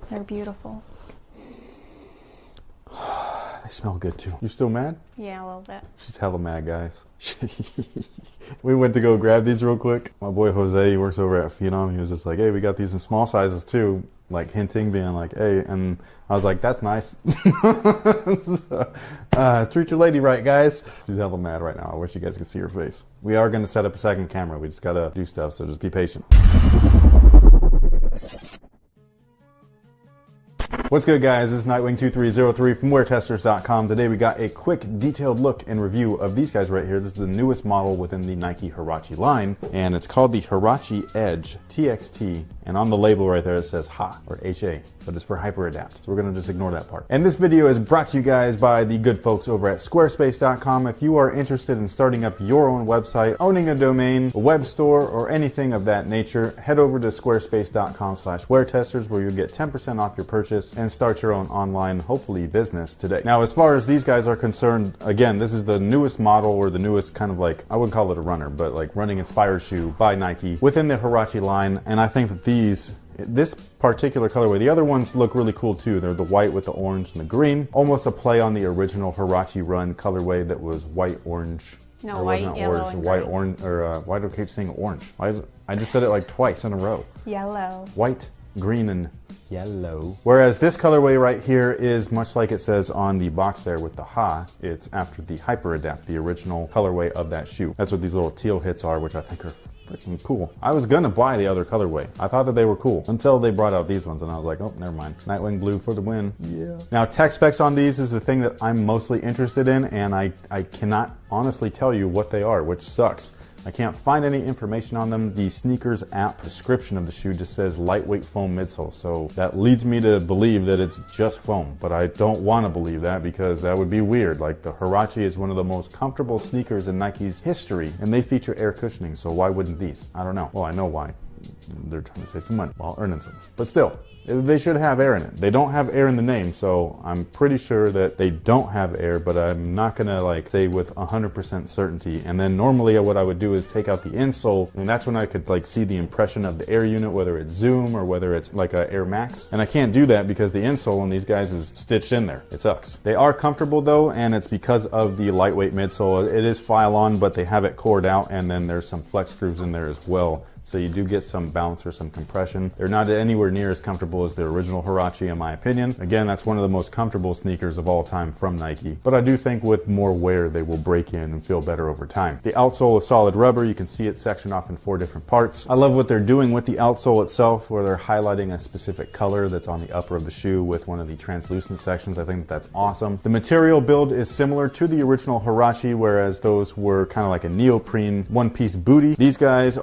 They're beautiful. They smell good too. You still mad? Yeah, a little bit. She's hella mad, guys. We went to go grab these real quick. My boy Jose, he works over at Phenom. He was just like, hey, we got these in small sizes too. Like hinting, being like, hey, and I was like, that's nice. So, treat your lady right, guys. She's hella mad right now. I wish you guys could see her face. We are going to set up a second camera. We just got to do stuff, so just be patient. What's good, guys? This is Nightwing2303 from WearTesters.com. Today we got a quick detailed look and review of these guys right here. This is the newest model within the Nike Huarache line, and it's called the Huarache Edge TXT, and on the label right there it says HA, or HA, but it's for Hyper Adapt, so we're going to just ignore that part. And this video is brought to you guys by the good folks over at Squarespace.com. If you are interested in starting up your own website, owning a domain, a web store, or anything of that nature, head over to squarespace.com/weartesters where you'll get 10% off your purchase and start your own online, hopefully, business today. Now, as far as these guys are concerned, again, this is the newest model, or the newest kind of like, I wouldn't call it a runner, but like running inspired shoe by Nike within the Huarache line. And I think that this particular colorway, the other ones look really cool too. They're the white with the orange and the green, almost a play on the original Huarache Run colorway that was white, orange. No, white, yellow, orange, and white, green. orange, or why do I keep saying orange? I just said it like twice in a row. Yellow. White, green, and yellow. Whereas this colorway right here is much like it says on the box there with the HA. It's after the Hyper Adapt, the original colorway of that shoe. That's what these little teal hits are, which I think are freaking cool. I was gonna buy the other colorway. I thought that they were cool until they brought out these ones, and I was like, oh, never mind. Nightwing blue for the win. Yeah. Now, tech specs on these is the thing that I'm mostly interested in, and I cannot honestly tell you what they are, which sucks. I can't find any information on them. The sneakers app description of the shoe just says lightweight foam midsole, so that leads me to believe that it's just foam, but I don't want to believe that because that would be weird. Like, the Huarache is one of the most comfortable sneakers in Nike's history, and they feature air cushioning, so why wouldn't these? I don't know. Well, I know why. They're trying to save some money while earning some, but still, they should have air in it. They don't have air in the name, so I'm pretty sure that they don't have air, but I'm not gonna like say with 100% certainty. And then normally what I would do is take out the insole, and that's when I could like see the impression of the air unit, whether it's Zoom or whether it's like a Air Max. And I can't do that because the insole on these guys is stitched in there. It sucks. They are comfortable though, and it's because of the lightweight midsole. It is file on, but they have it cored out, and then there's some flex screws in there as well. So you do get some bounce or some compression. They're not anywhere near as comfortable as the original Huarache in my opinion. Again, that's one of the most comfortable sneakers of all time from Nike. But I do think with more wear, they will break in and feel better over time. The outsole is solid rubber. You can see it sectioned off in 4 different parts. I love what they're doing with the outsole itself, where they're highlighting a specific color that's on the upper of the shoe with one of the translucent sections. I think that's awesome. The material build is similar to the original Huarache, whereas those were kind of like a neoprene one-piece booty. These guys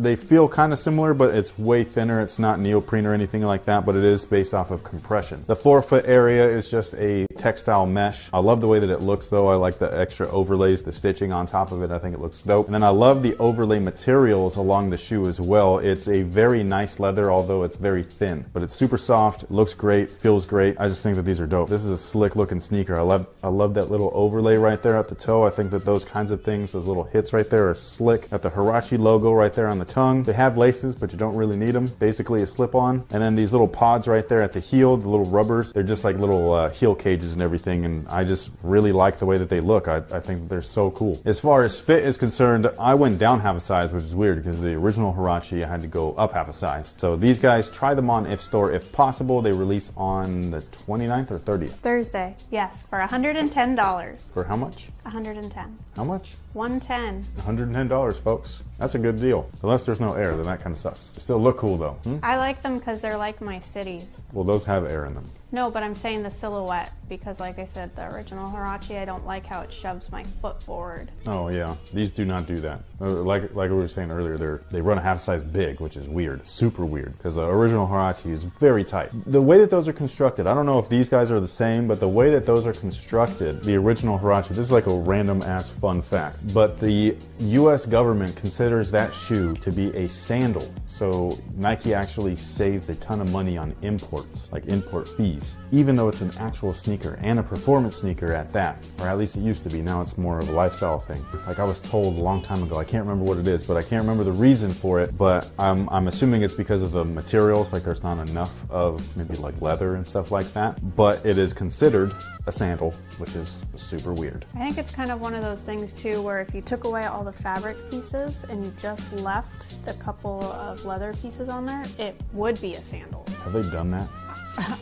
they feel kind of similar, but it's way thinner. It's not neoprene or anything like that, but it is based off of compression. The forefoot area is just a textile mesh. I love the way that it looks though. I like the extra overlays, the stitching on top of it. I think it looks dope. And then I love the overlay materials along the shoe as well. It's a very nice leather, although it's very thin, but it's super soft. It looks great, feels great. I just think that these are dope. This is a slick looking sneaker. I love that little overlay right there at the toe. I think that those kinds of things, those little hits right there are slick. Got the Huarache logo right there on the tongue. They have laces, but you don't really need them. Basically a slip-on. And then these little pods right there at the heel, the little rubbers, they're just like little heel cages and everything. And I just really like the way that they look. I think that they're so cool. As far as fit is concerned, I went down half a size, which is weird because the original Huarache, I had to go up half a size. So these guys, try them on If Store if possible. They release on the 29th or 30th? Thursday, yes, for $110. For how much? 110. How much? 110. $110, folks. That's a good deal. Unless there's no air, then that kind of sucks. They still look cool though. I like them because they're like my cities. Well, those have air in them. No, but I'm saying the silhouette because like I said, the original Huarache, I don't like how it shoves my foot forward. Oh yeah, these do not do that. Like we were saying earlier, they run a half size big, which is weird, super weird, because the original Huarache is very tight. The way that those are constructed, I don't know if these guys are the same, but the way that those are constructed, the original Huarache, this is like a random ass fun fact. but the US government considers that shoe to be a sandal. So Nike actually saves a ton of money on imports, like import fees, even though it's an actual sneaker and a performance sneaker at that, or at least it used to be. Now it's more of a lifestyle thing. Like I was told a long time ago, I can't remember what it is, but I can't remember the reason for it, but I'm assuming it's because of the materials, like there's not enough of maybe like leather and stuff like that, but it is considered a sandal, which is super weird. I think it's kind of one of those things too where if you took away all the fabric pieces and you just left the couple of leather pieces on there, it would be a sandal. Have they done that?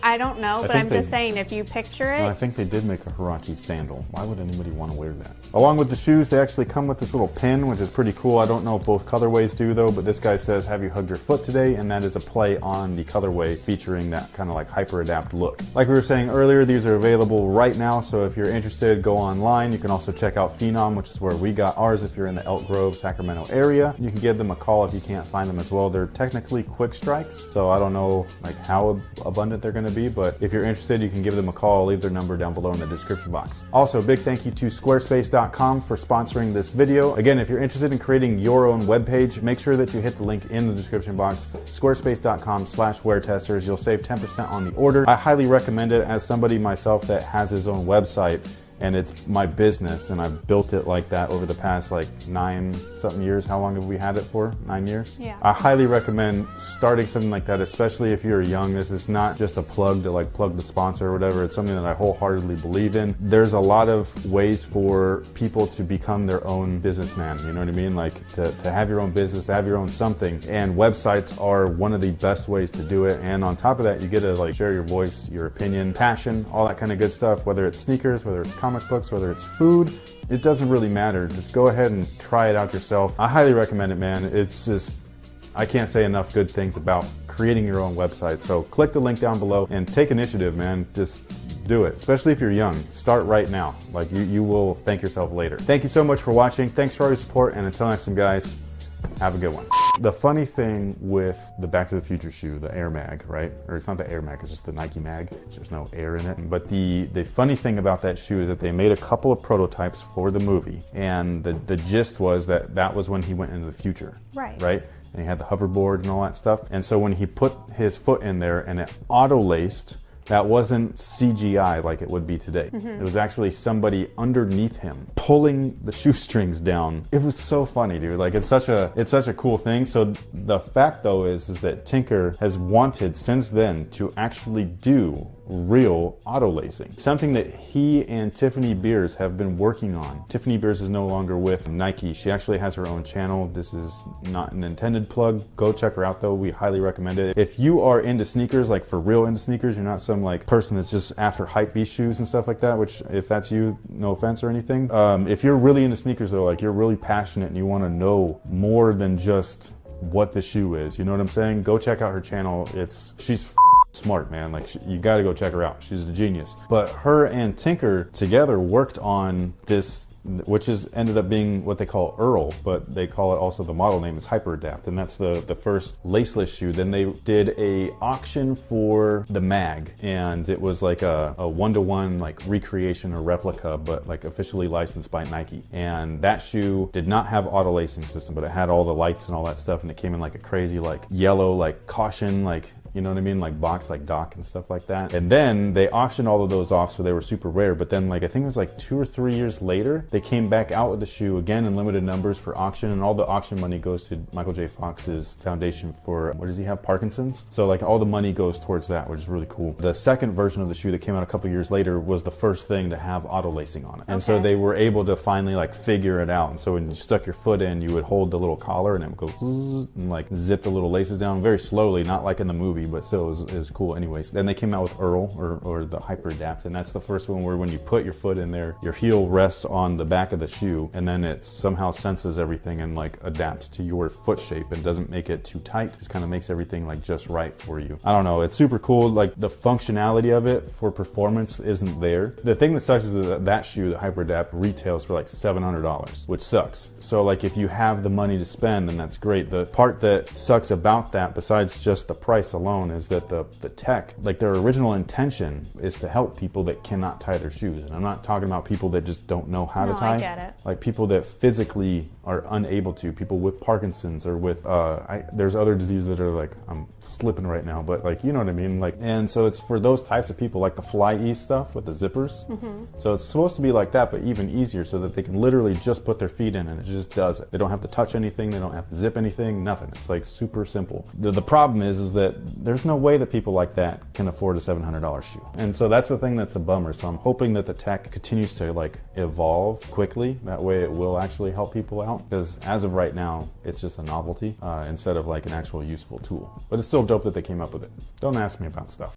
I don't know, but I'm just saying if you picture it. No, I think they did make a Huarache sandal. Why would anybody want to wear that? Along with the shoes, they actually come with this little pin, which is pretty cool. I don't know if both colorways do though, but this guy says, "Have you hugged your foot today?" And that is a play on the colorway featuring that kind of like hyper adapt look. Like we were saying earlier, these are available right now. So if you're interested, go online. You can also check out Phenom, which is where we got ours. If you're in the Elk Grove, Sacramento area, you can give them a call if you can't find them as well. They're technically quick strikes. So I don't know like how abundant they're going to be, but if you're interested, you can give them a call. I'll leave their number down below in the description box. Also, big thank you to squarespace.com for sponsoring this video. Again, if you're interested in creating your own webpage, make sure that you hit the link in the description box, squarespace.com/weartesters. You'll save 10% on the order. I highly recommend it as somebody myself that has his own website. And it's my business, and I've built it like that over the past like 9-something years. How long have we had it for? 9 years? Yeah. I highly recommend starting something like that, especially if you're young. This is not just a plug to like plug the sponsor or whatever. It's something that I wholeheartedly believe in. There's a lot of ways for people to become their own businessman. You know what I mean? Like to have your own business, to have your own something. And websites are one of the best ways to do it. And on top of that, you get to like share your voice, your opinion, passion, all that kind of good stuff, whether it's sneakers, whether it's comic books, whether it's food, it doesn't really matter. Just go ahead and try it out yourself. I highly recommend it, man. It's just, I can't say enough good things about creating your own website. So click the link down below and take initiative, man. Just do it, especially if you're young. Start right now. Like you will thank yourself later. Thank you so much for watching. Thanks for all your support, and until next time, guys, have a good one. The funny thing with the Back to the Future shoe, the Air Mag, right? Or it's not the Air Mag, it's just the Nike Mag. There's no air in it. But the funny thing about that shoe is that they made a couple of prototypes for the movie. And the gist was that was when he went into the future. Right. Right? And he had the hoverboard and all that stuff. And so when he put his foot in there and it auto-laced, that wasn't CGI like it would be today. It was actually somebody underneath him pulling the shoestrings down. It was so funny, dude. Like it's such a cool thing. So the fact though is that Tinker has wanted since then to actually do real auto lacing. Something that he and Tiffany Beers have been working on. Tiffany Beers is no longer with Nike. She actually has her own channel. This is not an intended plug. Go check her out though. We highly recommend it. If you are into sneakers, like for real into sneakers, you're not some like person that's just after hypebeast shoes and stuff like that, which if that's you, no offense or anything. If you're really into sneakers though, like you're really passionate and you want to know more than just what the shoe is, you know what I'm saying? Go check out her channel. She's smart, man. Like you got to go check her out. She's a genius. But her and Tinker together worked on this, which is ended up being what they call Earl, but they call it also, the model name is Hyper Adapt, and that's the first laceless shoe. Then they did a auction for the Mag, and it was like a one-to-one like recreation or replica, but like officially licensed by Nike. And that shoe did not have auto lacing system, but it had all the lights and all that stuff, and it came in like a crazy like yellow like caution, like, you know what I mean? Like box, like Doc and stuff like that. And then they auctioned all of those off, so they were super rare. But then like, I think it was like 2 or 3 years later, they came back out with the shoe again in limited numbers for auction. And all the auction money goes to Michael J. Fox's foundation for, what does he have? Parkinson's? So like all the money goes towards that, which is really cool. The second version of the shoe that came out a couple years later was the first thing to have auto lacing on it. And so they were able to finally like figure it out. And so when you stuck your foot in, you would hold the little collar and it would go zzz, and like zip the little laces down very slowly, not like in the movie, but still it was cool anyways. Then they came out with Earl or the Hyper Adapt, and that's the first one where when you put your foot in there, your heel rests on the back of the shoe, and then it somehow senses everything and like adapts to your foot shape and doesn't make it too tight. Just kind of makes everything like just right for you. I don't know, it's super cool. Like the functionality of it for performance isn't there. The thing that sucks is that shoe, the Hyper Adapt, retails for like $700, which sucks. So like if you have the money to spend, then that's great. The part that sucks about that, besides just the price alone, alone is that the tech, like their original intention is to help people that cannot tie their shoes. And I'm not talking about people that just don't know how to tie. I get it. Like people that physically are unable to, people with Parkinson's or with, there's other diseases that are like, I'm slipping right now, but like, you know what I mean? Like, and so it's for those types of people, like the fly ease stuff with the zippers. So it's supposed to be like that, but even easier, so that they can literally just put their feet in and it just does it. They don't have to touch anything. They don't have to zip anything, nothing. It's like super simple. The problem is that there's no way that people like that can afford a $700 shoe. And so that's the thing that's a bummer. So I'm hoping that the tech continues to like evolve quickly. That way it will actually help people out, because as of right now, it's just a novelty instead of like an actual useful tool. But it's still dope that they came up with it. Don't ask me about stuff.